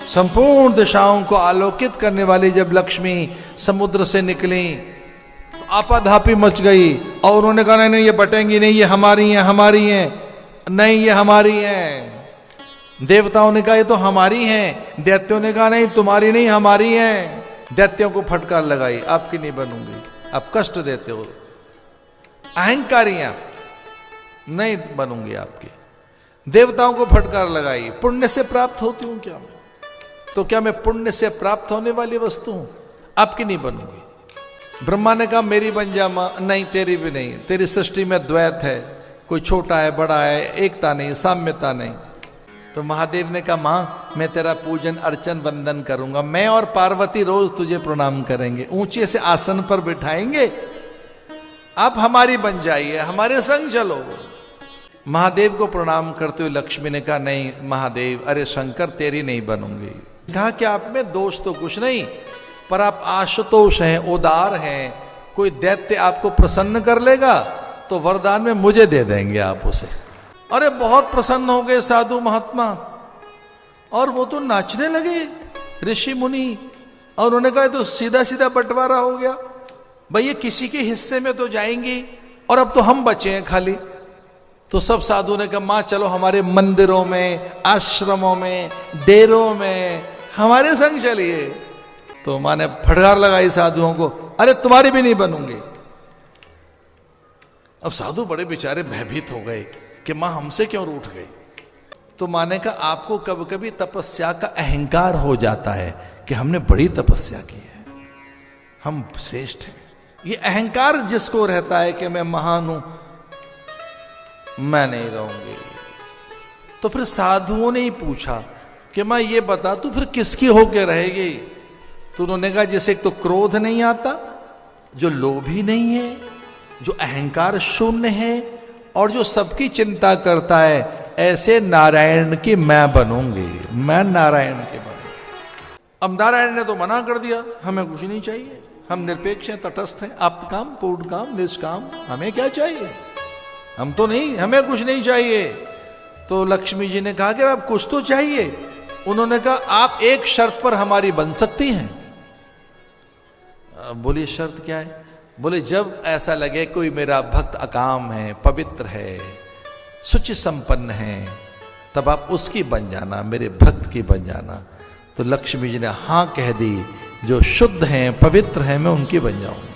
संपूर्ण दिशाओं को आलोकित करने वाली जब लक्ष्मी समुद्र से निकली तो आपाधापी मच गई, और उन्होंने कहा नहीं ये बटेंगी नहीं, ये हमारी हैं, हमारी हैं, नहीं ये हमारी हैं। देवताओं ने कहा ये तो हमारी हैं, दैत्यों ने कहा नहीं तुम्हारी नहीं हमारी हैं। दैत्यों को फटकार लगाई, आपकी नहीं बनूंगी, आप कष्ट देते हो, अहंकारी आप, नहीं बनूंगी आपकी। देवताओं को फटकार लगाई, पुण्य से प्राप्त होती हूं क्या मैं? तो क्या मैं पुण्य से प्राप्त होने वाली वस्तु हूं? आपकी नहीं बनूंगी। ब्रह्मा ने कहा मेरी बन जा मां, नहीं तेरी भी नहीं, तेरी सृष्टि में द्वैत है, कोई छोटा है बड़ा है, एकता नहीं, साम्यता नहीं। तो महादेव ने कहा मां मैं तेरा पूजन अर्चन वंदन करूंगा, मैं और पार्वती रोज तुझे प्रणाम करेंगे, ऊंचे से आसन पर बिठाएंगे, आप हमारी बन जाइए, हमारे संग चलो। महादेव को प्रणाम करते हुए लक्ष्मी ने कहा नहीं महादेव, अरे शंकर तेरी नहीं बनूंगी। कहा कि आप में दोष तो कुछ नहीं, पर आप आशुतोष हैं, उदार हैं, कोई दैत्य आपको प्रसन्न कर लेगा तो वरदान में मुझे दे देंगे आप उसे। अरे बहुत प्रसन्न हो गए साधु महात्मा, और वो तो नाचने लगे ऋषि मुनि, और उन्होंने कहा तो सीधा सीधा बंटवारा हो गया, भाई ये किसी के हिस्से में तो जाएंगी और अब तो हम बचे हैं खाली। तो सब साधु ने कहा मां चलो हमारे मंदिरों में, आश्रमों में, डेरों में हमारे संग चलिए। तो मां ने फटकार लगाई साधुओं को, अरे तुम्हारी भी नहीं बनूंगी। अब साधु बड़े बेचारे भयभीत हो गए कि मां हमसे क्यों रूठ गई। तो मां ने कहा आपको कभी कभी तपस्या का अहंकार हो जाता है कि हमने बड़ी तपस्या की है, हम श्रेष्ठ हैं। ये अहंकार जिसको रहता है कि मैं महान हूं, मैं नहीं रहूंगी। तो फिर साधुओं ने ही पूछा कि मां ये बता तू फिर किसकी होके रहेगी। तो उन्होंने कहा जैसे एक तो क्रोध नहीं आता, जो लोभी नहीं है, जो अहंकार शून्य है, और जो सबकी चिंता करता है, ऐसे नारायण की मैं बनूंगी, मैं नारायण की बनूंगी। अब नारायण ने तो मना कर दिया, हमें कुछ नहीं चाहिए, हम निरपेक्ष हैं, तटस्थ हैं, आप्तकाम पूर्णकाम निष्काम, हमें क्या चाहिए, हम तो नहीं, हमें कुछ नहीं चाहिए। तो लक्ष्मी जी ने कहा कि आप कुछ तो चाहिए। उन्होंने कहा आप एक शर्त पर हमारी बन सकती हैं। बोली शर्त क्या है? बोले जब ऐसा लगे कोई मेरा भक्त अकाम है, पवित्र है, सुचि संपन्न है, तब आप उसकी बन जाना, मेरे भक्त की बन जाना। तो लक्ष्मी जी ने हाँ कह दी, जो शुद्ध हैं, पवित्र हैं, मैं उनकी बन जाऊंगी।